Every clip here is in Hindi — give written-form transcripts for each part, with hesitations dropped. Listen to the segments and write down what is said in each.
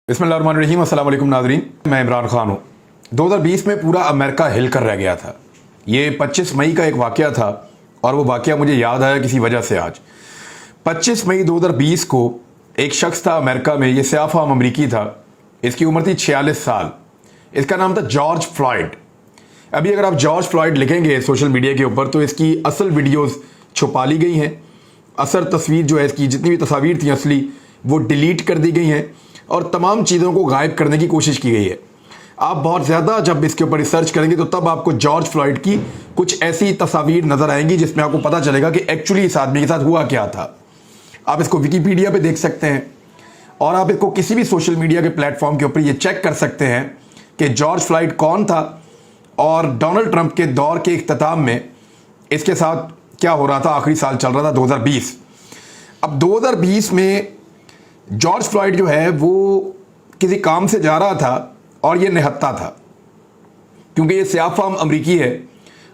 बिस्मिल्लाहिर्रहमानिर्रहीम, अस्सलाम वालेकुम नाज़रीन। मैं इमरान खान हूँ। 2020 में पूरा अमेरिका हिल कर रह गया था। ये 25 मई का एक वाक़या था और वो वाक़या मुझे याद आया किसी वजह से। आज 25 मई 2020 को एक शख्स था अमेरिका में, ये स्याफ़ाम अमरीकी था। इसकी उम्र थी 46 साल। इसका नाम था जॉर्ज फ्लॉयड। अभी अगर आप जॉर्ज फ्लॉयड लिखेंगे सोशल मीडिया के ऊपर तो इसकी असल वीडियोज़ छुपा ली गई हैं। असल तस्वीर जो है, इसकी जितनी भी तस्वीर थी असली, वो डिलीट कर दी गई हैं और तमाम चीज़ों को गायब करने की कोशिश की गई है। आप बहुत ज़्यादा जब इसके ऊपर रिसर्च करेंगे तो तब आपको जॉर्ज फ्लॉयड की कुछ ऐसी तस्वीर नज़र आएंगी जिसमें आपको पता चलेगा कि एक्चुअली इस आदमी के साथ हुआ क्या था। आप इसको विकीपीडिया पे देख सकते हैं और आप इसको किसी भी सोशल मीडिया के प्लेटफॉर्म के ऊपर ये चेक कर सकते हैं कि जॉर्ज फ्लॉयड कौन था और डोनाल्ड ट्रंप के दौर के इख्तिताम में इसके साथ क्या हो रहा था। आखिरी साल चल रहा था 2020। अब 2020 में जॉर्ज फ्लॉयड जो है वो किसी काम से जा रहा था और ये निहत्था था, क्योंकि ये स्याह फार्म अमरीकी है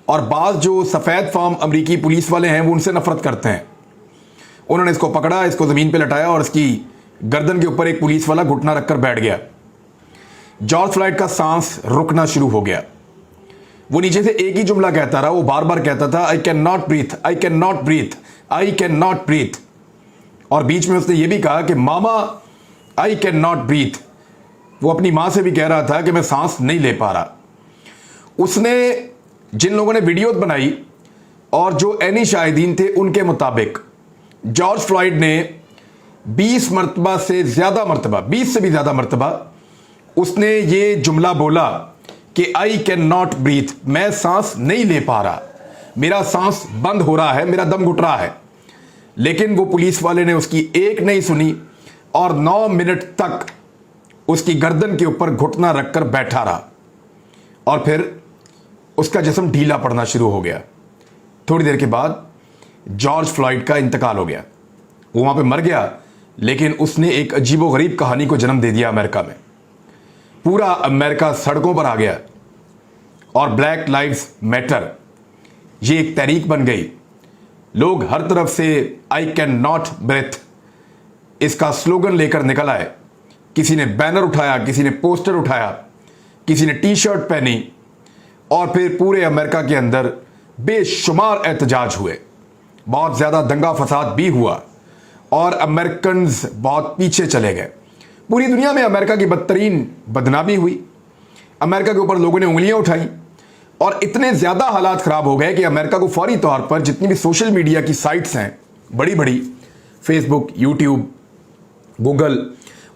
और बाज़ जो सफ़ेद फार्म अमरीकी पुलिस वाले हैं वो उनसे नफरत करते हैं। उन्होंने इसको पकड़ा, इसको ज़मीन पे लटाया और इसकी गर्दन के ऊपर एक पुलिस वाला घुटना रखकर बैठ गया। जॉर्ज फ्लॉयड का सांस रुकना शुरू हो गया। वो नीचे से एक ही जुमला कहता रहा, वो बार बार कहता था, I can not breathe, I can not breathe, I can not breathe. और बीच में उसने ये भी कहा कि mama I can not breathe. वो अपनी माँ से भी कह रहा था कि मैं सांस नहीं ले पा रहा। उसने जिन लोगों ने वीडियो बनाई और जो एनी शाहिदीन थे उनके मुताबिक जॉर्ज फ्लॉयड ने 20 मरतबा से ज़्यादा मरतबा, 20 से भी ज़्यादा मरतबा उसने ये जुमला बोला कि आई कैन नॉट ब्रीथ, मैं सांस नहीं ले पा रहा, मेरा सांस बंद हो रहा है, मेरा दम घुट रहा है। लेकिन वो पुलिस वाले ने उसकी एक नहीं सुनी और 9 मिनट तक उसकी गर्दन के ऊपर घुटना रखकर बैठा रहा और फिर उसका जिस्म ढीला पड़ना शुरू हो गया। थोड़ी देर के बाद जॉर्ज फ्लॉयड का इंतकाल हो गया। वो वहां पे मर गया, लेकिन उसने एक अजीबोगरीब कहानी को जन्म दे दिया अमेरिका में। पूरा अमेरिका सड़कों पर आ गया और ब्लैक लाइव्स मैटर ये एक तहरीक बन गई। लोग हर तरफ से आई कैन नॉट ब्रेथ इसका स्लोगन लेकर निकल आए। किसी ने बैनर उठाया, किसी ने पोस्टर उठाया, किसी ने टी शर्ट पहनी और फिर पूरे अमेरिका के अंदर बेशुमार एहतजाज हुए। बहुत ज़्यादा दंगा फसाद भी हुआ और अमेरिकन्स बहुत पीछे चले गए। पूरी दुनिया में अमेरिका की बदतरीन बदनामी हुई। अमेरिका के ऊपर लोगों ने उंगलियां उठाई और इतने ज़्यादा हालात ख़राब हो गए कि अमेरिका को फौरी तौर पर जितनी भी सोशल मीडिया की साइट्स हैं बड़ी बड़ी, फेसबुक, यूट्यूब, गूगल,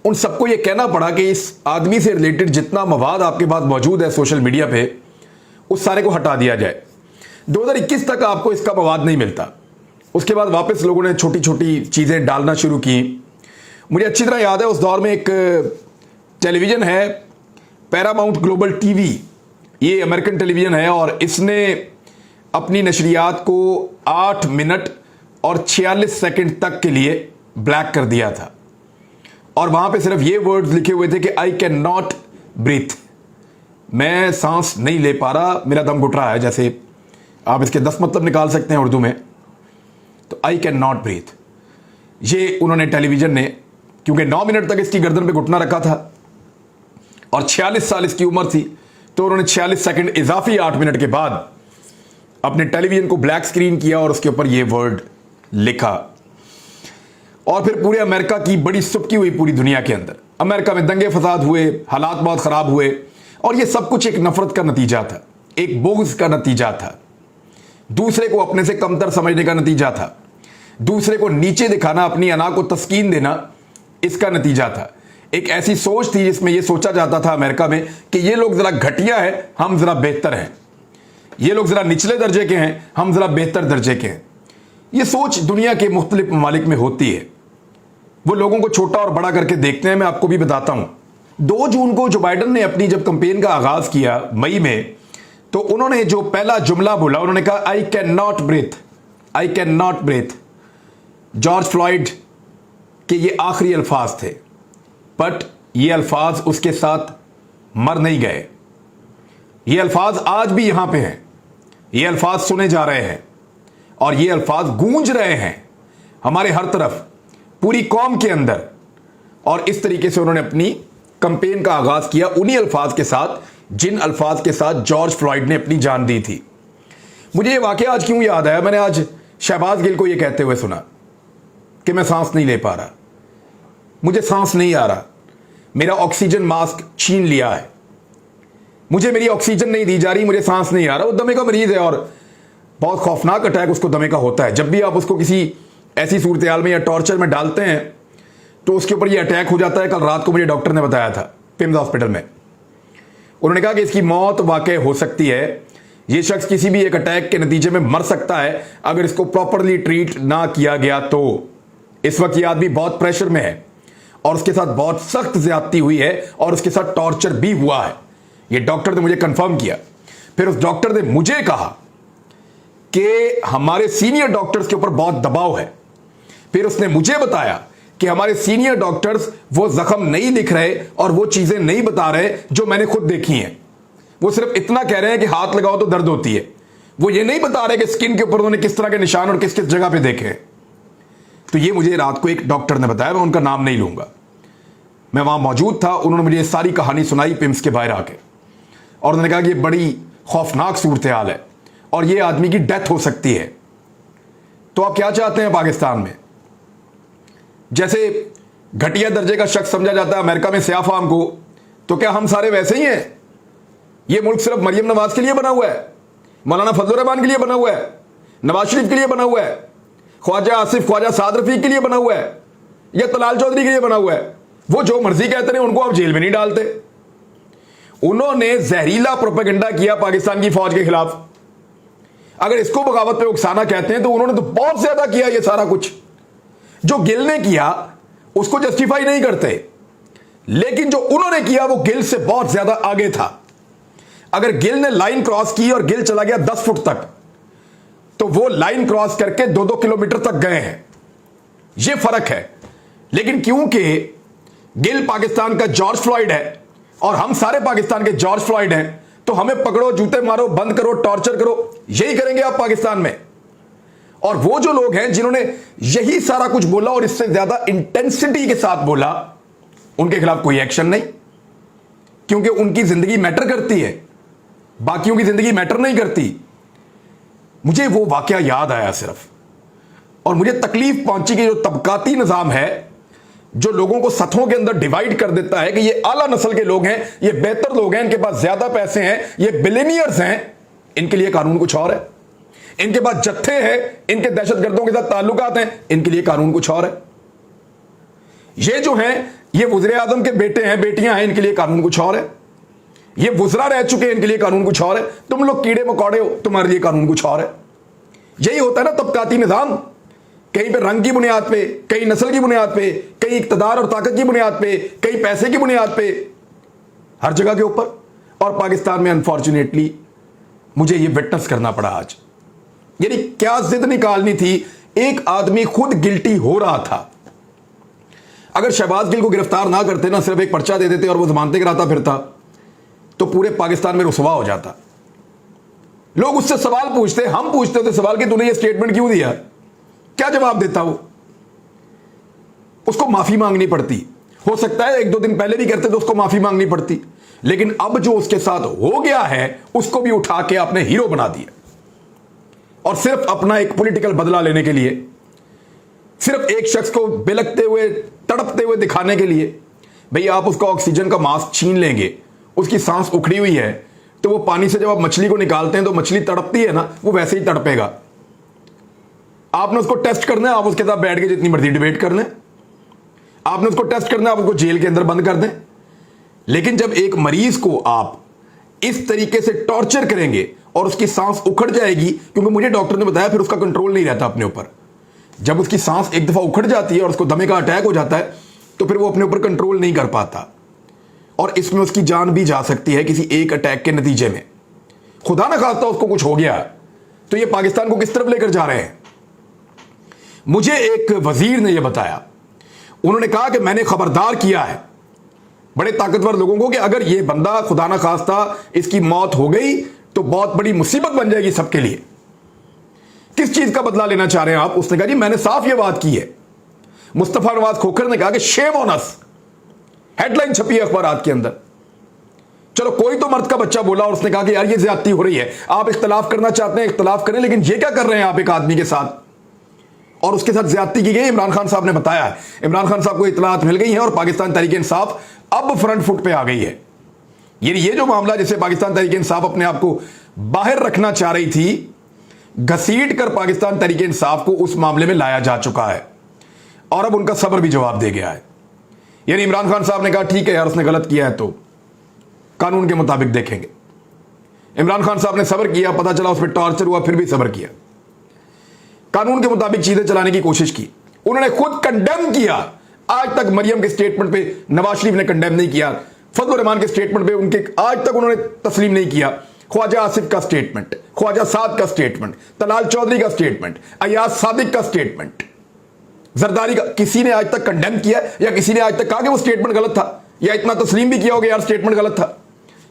उन सबको ये कहना पड़ा कि इस आदमी से रिलेटेड जितना मवाद आपके पास मौजूद है सोशल मीडिया पे उस सारे को हटा दिया जाए। 2021 तक आपको इसका मवाद नहीं मिलता। उसके बाद वापस लोगों ने छोटी छोटी चीज़ें डालना शुरू की। मुझे अच्छी तरह याद है उस दौर में एक टेलीविज़न है, पैरामाउंट ग्लोबल टीवी, ये अमेरिकन टेलीविज़न है और इसने अपनी नशरियात को 8 मिनट और 46 सेकंड तक के लिए ब्लैक कर दिया था और वहाँ पे सिर्फ ये वर्ड्स लिखे हुए थे कि आई कैन नॉट ब्रीथ, मैं सांस नहीं ले पा रहा, मेरा दम घुट रहा है। जैसे आप इसके 10 मतलब निकाल सकते हैं उर्दू में, तो आई कैन नॉट ब्रीथ ये उन्होंने टेलीविज़न ने, क्योंकि 9 मिनट तक इसकी गर्दन पे घुटना रखा था और 46 साल इसकी उम्र थी, तो उन्होंने 46 सेकंड इजाफी 8 मिनट के बाद अपने टेलीविजन को ब्लैक स्क्रीन किया और उसके ऊपर ये वर्ड लिखा। और फिर पूरे अमेरिका की बड़ी सुबकी हुई पूरी दुनिया के अंदर। अमेरिका में दंगे फसाद हुए, हालात बहुत ख़राब हुए और ये सब कुछ एक नफरत का नतीजा था, एक बोझ का नतीजा था, दूसरे को अपने से कमतर समझने का नतीजा था, दूसरे को नीचे दिखाना, अपनी अना को तस्कीन देना, इसका नतीजा था। एक ऐसी सोच थी जिसमें यह सोचा जाता था अमेरिका में कि ये लोग ज़रा घटिया है, हम ज़रा बेहतर हैं, ये लोग ज़रा निचले दर्जे के हैं, हम ज़रा बेहतर दर्जे के हैं। ये सोच दुनिया के मुख्तलिफ ममालिक में होती है। वो लोगों को छोटा और बड़ा करके देखते हैं। मैं आपको भी बताता हूँ, 2 जून को जो बाइडन ने अपनी जब कंपेन का आगाज़ किया मई में, तो उन्होंने जो पहला जुमला बोला, उन्होंने कहा I can not breathe, I can not breathe. George Floyd के ये आखिरी अल्फाज थे, बट ये अल्फाज उसके साथ मर नहीं गए। ये अल्फाज आज भी यहां पे हैं, ये अल्फाज सुने जा रहे हैं और ये अल्फाज गूंज रहे हैं हमारे हर तरफ, पूरी कौम के अंदर। और इस तरीके से उन्होंने अपनी कंपेन का आगाज किया उन्हीं अल्फाज के साथ जिन अल्फाज के साथ जॉर्ज फ्लॉयड ने अपनी जान दी थी। मुझे यह वाकया आज क्यों याद आया, मैंने आज शहबाज गिल को यह कहते हुए सुना कि मैं सांस नहीं ले पा रहा, मुझे सांस नहीं आ रहा, मेरा ऑक्सीजन मास्क छीन लिया है, मुझे मेरी ऑक्सीजन नहीं दी जा रही, मुझे सांस नहीं आ रहा। वो दमे का मरीज है और बहुत खौफनाक अटैक उसको दमे का होता है। जब भी आप उसको किसी ऐसी सूरत हाल में या टॉर्चर में डालते हैं तो उसके ऊपर यह अटैक हो जाता है। कल रात को मुझे डॉक्टर ने बताया था पिम्स हॉस्पिटल में, उन्होंने कहा कि इसकी मौत वाकई हो सकती है, यह शख्स किसी भी एक अटैक के नतीजे में मर सकता है अगर इसको प्रॉपरली ट्रीट ना किया गया तो। इस वक्त यह आदमी बहुत प्रेशर में है और उसके साथ बहुत सख्त ज्यादती हुई है और उसके साथ टॉर्चर भी हुआ है। यह डॉक्टर ने मुझे कंफर्म किया। फिर उस डॉक्टर ने मुझे कहा कि हमारे सीनियर डॉक्टर्स के ऊपर बहुत दबाव है। फिर उसने मुझे बताया कि हमारे सीनियर डॉक्टर्स वो जख्म नहीं लिख रहे और वो चीजें नहीं बता रहे जो मैंने खुद देखी हैं। वो सिर्फ इतना कह रहे हैं कि हाथ लगाओ तो दर्द होती है, वो ये नहीं बता रहे कि स्किन के ऊपर उन्होंने किस तरह के निशान और किस किस जगह पे देखे। तो ये मुझे रात को एक डॉक्टर ने बताया, मैं उनका नाम नहीं लूंगा, मैं वहां मौजूद था। उन्होंने मुझे सारी कहानी सुनाई पिम्स के बाहर आके और उन्होंने कहा कि ये बड़ी खौफनाक सूरत हाल है और ये आदमी की डेथ हो सकती है। तो आप क्या चाहते हैं पाकिस्तान में? जैसे घटिया दर्जे का शख्स समझा जाता है अमेरिका में स्याह फाम को, तो क्या हम सारे वैसे ही हैं? ये मुल्क सिर्फ मरियम नवाज के लिए बना हुआ है, मौलाना फजल रहमान के लिए बना हुआ है, नवाज शरीफ के लिए बना हुआ है, ख्वाजा आसिफ ख्वाजा साद रफीक के लिए बना हुआ है या तलाल चौधरी के लिए बना हुआ है? वो जो मर्जी कहते हैं उनको आप जेल में नहीं डालते। उन्होंने जहरीला प्रोपेगेंडा किया पाकिस्तान की फौज के खिलाफ। अगर इसको बगावत पे उकसाना कहते हैं तो उन्होंने तो बहुत ज्यादा किया। ये सारा कुछ जो गिल ने किया उसको जस्टिफाई नहीं करते, लेकिन जो उन्होंने किया वो गिल से बहुत ज्यादा आगे था। अगर गिल ने लाइन क्रॉस की और गिल चला गया 10 फुट तक, तो वो लाइन क्रॉस करके 2-2 किलोमीटर तक गए हैं। ये फर्क है। लेकिन क्योंकि गिल पाकिस्तान का जॉर्ज फ्लॉयड है और हम सारे पाकिस्तान के जॉर्ज फ्लॉयड हैं, तो हमें पकड़ो, जूते मारो, बंद करो, टॉर्चर करो, यही करेंगे आप पाकिस्तान में। और वो जो लोग हैं जिन्होंने यही सारा कुछ बोला और इससे ज्यादा इंटेंसिटी के साथ बोला, उनके खिलाफ कोई एक्शन नहीं, क्योंकि उनकी जिंदगी मैटर करती है, बाकियों की जिंदगी मैटर नहीं करती। मुझे वो वाकया याद आया सिर्फ, और मुझे तकलीफ पहुंची कि जो तबकाती निजाम है जो लोगों को सतहों के अंदर डिवाइड कर देता है कि ये आला नस्ल के लोग हैं, ये बेहतर लोग हैं, इनके पास ज्यादा पैसे हैं, ये बिलियनियर्स हैं, इनके लिए कानून कुछ और है, इनके पास जत्थे हैं, इनके दहशतगर्दों के साथ ताल्लुकात हैं, इनके लिए कानून कुछ और है। ये जो हैं ये वज़ीर आज़म के बेटे हैं, बेटियां हैं, इनके लिए कानून कुछ और है। ये वज़रा रह चुके हैं, इनके लिए कानून कुछ और है। तुम लोग कीड़े मकोड़े हो, तुम्हारे लिए कानून कुछ और है। यही होता है ना तबकाती निजाम, कहीं पे रंग की बुनियाद पे, कहीं नस्ल की बुनियाद पे, कहीं इक्तदार और ताकत की बुनियाद पे, कहीं पैसे की बुनियाद पे, हर जगह के ऊपर। और पाकिस्तान में अनफॉर्चुनेटली मुझे ये विटनेस करना पड़ा आज। यानी क्या जिद निकालनी थी, एक आदमी खुद गिल्टी हो रहा था। अगर शहबाज गिल को गिरफ्तार ना करते ना, सिर्फ एक पर्चा दे देते और वो जमानतें कराता फिरता, तो पूरे पाकिस्तान में रुसवा हो जाता। लोग उससे सवाल पूछते, हम पूछते थे सवाल कि तूने ये स्टेटमेंट क्यों दिया, क्या जवाब देता वो? उसको माफी मांगनी पड़ती। हो सकता है 1-2 दिन पहले भी करते तो उसको माफी मांगनी पड़ती, लेकिन अब जो उसके साथ हो गया है उसको भी उठा के आपने हीरो बना दिया। और सिर्फ अपना एक पॉलिटिकल बदला लेने के लिए, सिर्फ एक शख्स को बिलखते हुए तड़पते हुए दिखाने के लिए। भाई आप उसका ऑक्सीजन का मास्क छीन लेंगे, उसकी सांस उखड़ी हुई है, तो वो पानी से जब आप मछली को निकालते हैं तो मछली तड़पती है ना, वो वैसे ही तड़पेगा। आपने उसको टेस्ट करना है, आप उसके साथ बैठ के जितनी मर्जी डिबेट कर लें, आपने उसको टेस्ट करना है, आप उसको जेल के अंदर बंद कर दें। लेकिन जब एक मरीज को आप इस तरीके से टॉर्चर करेंगे और उसकी सांस उखड़ जाएगी, क्योंकि मुझे डॉक्टर ने बताया फिर उसका कंट्रोल नहीं रहता अपने ऊपर। जब उसकी सांस एक दफा उखड़ जाती है और उसको दमे का अटैक हो जाता है, तो फिर वो अपने ऊपर कंट्रोल नहीं कर पाता और इसमें उसकी जान भी जा सकती है किसी एक अटैक के नतीजे में। खुदा ना खास्ता उसको कुछ हो गया तो ये पाकिस्तान को किस तरफ लेकर जा रहे हैं। मुझे एक वजीर ने यह बताया, उन्होंने कहा कि मैंने खबरदार किया है बड़े ताकतवर लोगों को कि अगर यह बंदा खुदा ना खास्ता इसकी मौत हो गई तो बहुत बड़ी मुसीबत बन जाएगी सबके लिए। किस चीज का बदला लेना चाह रहे हैं आप? उसने कहा जी मैंने साफ यह बात की है। मुस्तफा नवाज खोखर ने कहा कि शेम ऑन अस, हेडलाइन छपी है अखबारात के अंदर। चलो कोई तो मर्द का बच्चा बोला और उसने कहा कि यार ये ज्यादती हो रही है, आप इख्तलाफ करना चाहते हैं इख्तलाफ करें, लेकिन ये क्या कर रहे हैं आप एक आदमी के साथ, और उसके साथ ज्यादती की गई। इमरान खान साहब ने बताया है, इमरान खान साहब को इतलात मिल गई है और पाकिस्तान तहरीक इंसाफ अब फ्रंट फुट पे आ गई है। ये जो मामला जिसे पाकिस्तान तहरीक इंसाफ अपने आप को बाहर रखना चाह रही थी, घसीट कर पाकिस्तान तहरीक इंसाफ को उस मामले में लाया जा चुका है और अब उनका सब्र भी जवाब दे गया है। यानी इमरान खान साहब ने कहा ठीक है यार उसने गलत किया है तो कानून के मुताबिक देखेंगे। इमरान खान साहब ने सब्र किया, पता चला उस पर टॉर्चर हुआ, फिर भी सब्र किया, कानून के मुताबिक चीजें चलाने की कोशिश की। उन्होंने खुद कंडेम किया। आज तक मरियम के स्टेटमेंट पे नवाज शरीफ ने कंडेम नहीं किया, फजलुर रहमान के स्टेटमेंट पे उनके आज तक उन्होंने तस्लीम नहीं किया। ख्वाजा आसिफ का स्टेटमेंट, ख्वाजा साद का स्टेटमेंट, तलाल चौधरी का स्टेटमेंट, अयाज सादिक का स्टेटमेंट, जरदारी का, किसी ने आज तक कंडेम किया या किसी ने आज तक कहा कि वो स्टेटमेंट गलत था या इतना तस्लीम भी किया होगा यार स्टेटमेंट गलत था?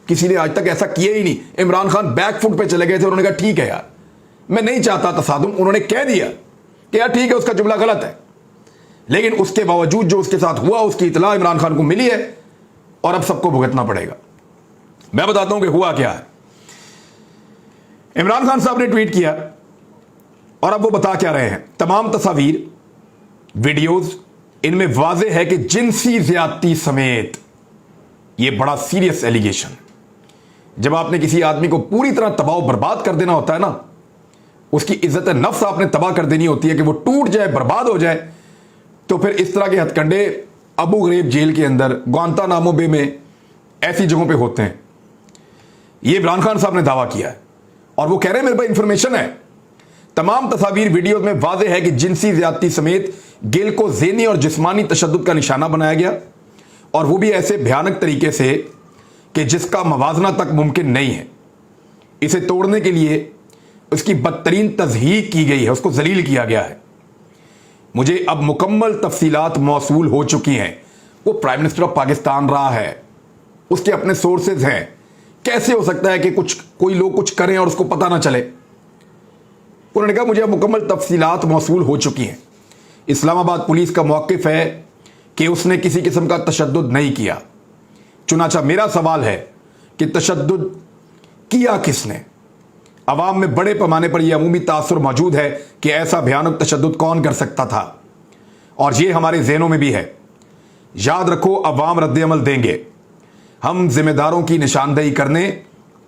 किसी ने आज तक ऐसा किया ही नहीं। इमरान खान बैक फुट पे चले गए थे, उन्होंने कहा ठीक है यार मैं नहीं चाहता तसादुम, उन्होंने कह दिया कि यार ठीक है उसका जुमला गलत है, लेकिन उसके बावजूद जो उसके साथ हुआ उसकी इतला इमरान खान को मिली है और अब सबको भुगतना पड़ेगा। मैं बताता हूं कि हुआ क्या है। इमरान खान साहब ने ट्वीट किया और अब वो बता क्या रहे हैं। तमाम तस्वीर वीडियोस इनमें वाज़ेह है कि जिनसी ज्यादती समेत, यह बड़ा सीरियस एलिगेशन। जब आपने किसी आदमी को पूरी तरह तबाह बर्बाद कर देना होता है ना, उसकी इज्जत नफ्स आपने तबाह कर देनी होती है कि वो टूट जाए बर्बाद हो जाए, तो फिर इस तरह के हथकंडे अबू गरीब जेल के अंदर, ग्वांतानामो बे में, ऐसी जगहों पे होते हैं। ये इमरान खान साहब ने दावा किया है और वो कह रहे हैं मेरे पास इंफॉर्मेशन है। तमाम तस्वीर वीडियो में वाज़ेह है कि जिनसी ज्यादती समेत गिल को ज़हनी और जिस्मानी तशद्दुद का निशाना बनाया गया, और वो भी ऐसे भयानक तरीके से कि जिसका मवाजना तक मुमकिन नहीं है। इसे तोड़ने के लिए उसकी बदतरीन तज़हीक की गई है, उसको जलील किया गया है। मुझे अब मुकम्मल तफसीलात मौसूल हो चुकी हैं। वो प्राइम मिनिस्टर ऑफ पाकिस्तान रहा है, उसके अपने सोर्सेज हैं। कैसे हो सकता है कि कोई लोग कुछ करें और उसको पता ना चले? उन्होंने कहा मुझे अब मुकम्मल तफसीलात मौसूल हो चुकी हैं। इस्लामाबाद पुलिस का मौक़िफ़ है कि उसने किसी किस्म का तशद्दुद नहीं किया। चुनाचा मेरा सवाल है कि तशद्दुद किया किसने? अवाम में बड़े पैमाने पर यह अमूमी तासुर मौजूद है कि ऐसा भयानक तशद्दुद कौन कर सकता था, और यह हमारे जहनों में भी है। याद रखो अवाम रद्द-ए-अमल देंगे। हम जिम्मेदारों की निशानदेही करने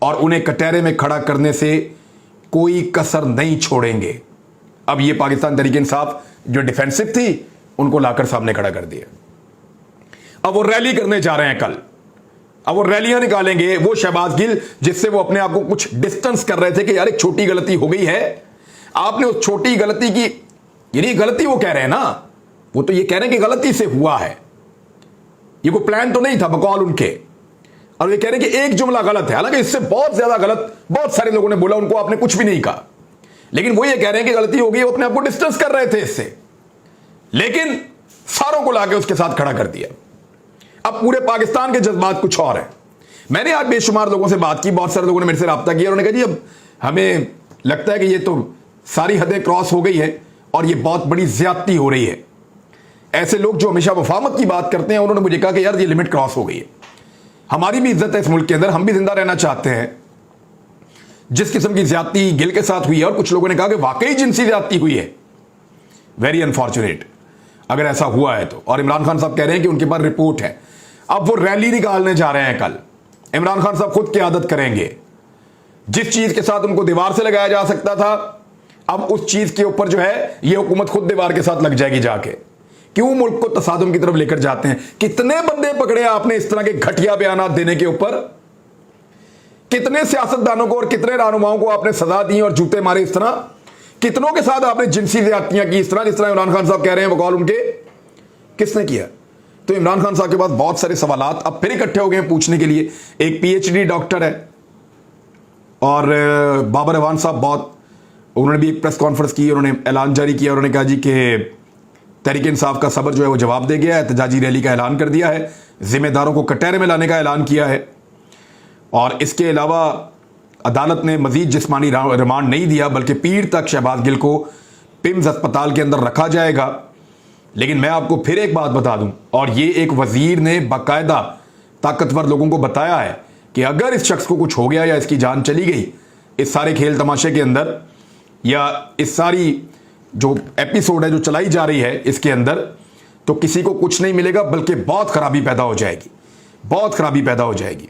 और उन्हें कटहरे में खड़ा करने से कोई कसर नहीं छोड़ेंगे। अब यह पाकिस्तान तहरीक इंसाफ जो डिफेंसिव थी उनको लाकर सामने खड़ा कर दिया। अब वो रैली करने जा रहे हैं कल, अब वो रैलियां निकालेंगे। वो शहबाज गिल जिससे वो अपने आप को कुछ डिस्टेंस कर रहे थे कि यार एक छोटी गलती हो गई है, आपने उस छोटी गलती की, यानी गलती वो कह रहे हैं ना, वो तो ये कह रहे हैं कि गलती से हुआ है, ये कोई प्लान तो नहीं था बकौल उनके, और ये कह रहे हैं कि एक जुमला गलत है। हालांकि इससे बहुत ज्यादा गलत बहुत सारे लोगों ने बोला, उनको आपने कुछ भी नहीं कहा, लेकिन वो ये कह रहे हैं कि गलती हो गई, वो अपने आप को डिस्टेंस कर रहे थे इससे, लेकिन सारों को लाके उसके साथ खड़ा कर दिया। अब पूरे पाकिस्तान के जज्बात कुछ और हैं। मैंने आज बेशुमार लोगों से बात की, बहुत सारे लोगों ने मेरे से रब्ता किया, उन्होंने कहा जी अब हमें लगता है कि ये तो सारी हदें क्रॉस हो गई है और ये बहुत बड़ी ज्यादती हो रही है। ऐसे लोग जो हमेशा वफामत की बात करते हैं, उन्होंने मुझे कहा कि यार ये लिमिट क्रॉस हो गई है, हमारी भी इज्जत है इस मुल्क के अंदर, हम भी जिंदा रहना चाहते हैं। जिस किस्म की ज्यादती गिल के साथ हुई है, और कुछ लोगों ने कहा कि वाकई जिनसी ज्यादती हुई है, वेरी अनफॉर्चुनेट अगर ऐसा हुआ है तो। और इमरान खान साहब कह रहे हैं कि उनके पास रिपोर्ट है। अब वो रैली निकालने जा रहे हैं कल, इमरान खान साहब खुद क़यादत करेंगे। जिस चीज के साथ उनको दीवार से लगाया जा सकता था, अब उस चीज के ऊपर जो है ये हुकूमत खुद दीवार के साथ लग जाएगी जाके। क्यों मुल्क को तसादुम की तरफ लेकर जाते हैं? कितने बंदे पकड़े आपने इस तरह के घटिया बयान देने के ऊपर? कितने सियासतदानों को और कितने रहनुमाओं को आपने सजा दी और जूते मारे इस तरह? कितनों के साथ आपने जिनसी ज्यादतियां की इस तरह, जिस तरह इमरान खान साहब कह रहे हैं बकौल उनके? किसने किया? तो इमरान खान साहब के पास बहुत सारे सवालात अब फिर इकट्ठे हो गए हैं पूछने के लिए। एक पीएचडी डॉक्टर है और बाबर अवान साहब, बहुत उन्होंने भी एक प्रेस कॉन्फ्रेंस की, उन्होंने ऐलान जारी किया, उन्होंने कहा जी कि तहरीक इंसाफ का सब्र जो है वो जवाब दे गया है, एहतजाजी रैली का ऐलान कर दिया है, जिम्मेदारों को कटहरे में लाने का ऐलान किया है, और इसके अलावा अदालत ने मजीद जिस्मानी रिमांड नहीं दिया, बल्कि पीर तक शहबाज गिल को पिम्स अस्पताल के अंदर रखा जाएगा लेकिन मैं आपको फिर एक बात बता दूं, और ये एक वजीर ने बाकायदा ताकतवर लोगों को बताया है कि अगर इस शख्स को कुछ हो गया या इसकी जान चली गई इस सारे खेल तमाशे के अंदर, या इस सारी जो एपिसोड है जो चलाई जा रही है इसके अंदर, तो किसी को कुछ नहीं मिलेगा, बल्कि बहुत खराबी पैदा हो जाएगी, बहुत खराबी पैदा हो जाएगी।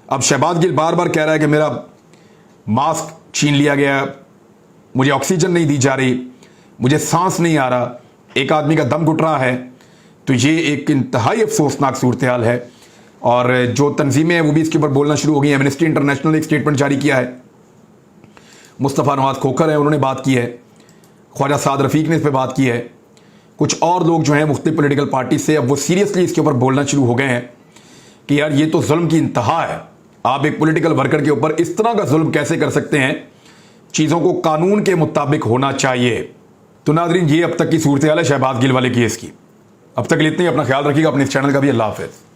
अब शहबाज गिल बार बार कह रहा है कि मेरा मास्क छीन लिया गया, मुझे ऑक्सीजन नहीं दी जा रही, मुझे सांस नहीं आ रहा, एक आदमी का दम घुट रहा है। तो ये एक इंतहाई अफसोसनाक सूरत हाल है, और जो तंजीमें हैं वो भी इसके ऊपर बोलना शुरू हो गई हैं। एमनेस्टी इंटरनेशनल ने एक स्टेटमेंट जारी किया है, मुस्तफ़ा नवाज खोखर है, उन्होंने बात की है, ख्वाजा साद रफ़ीक ने इस पर बात की है, कुछ और लोग जो हैं मुख्तलिफ पॉलिटिकल पार्टी से, अब वो सीरियसली इसके ऊपर बोलना शुरू हो गए हैं कि यार ये तो जुल्म की इंतहा है, आप एक पॉलिटिकल वर्कर के ऊपर इस तरह का जुल्म कैसे कर सकते हैं, चीज़ों को कानून के मुताबिक होना चाहिए। तो नाज़रीन, ये अब तक की सूरत हाल है शहबाज गिल वाले केस की। अब तक के लिए इतना ही, अपना ख्याल रखिएगा, अपने इस चैनल का भी। अल्लाह हाफ़िज़।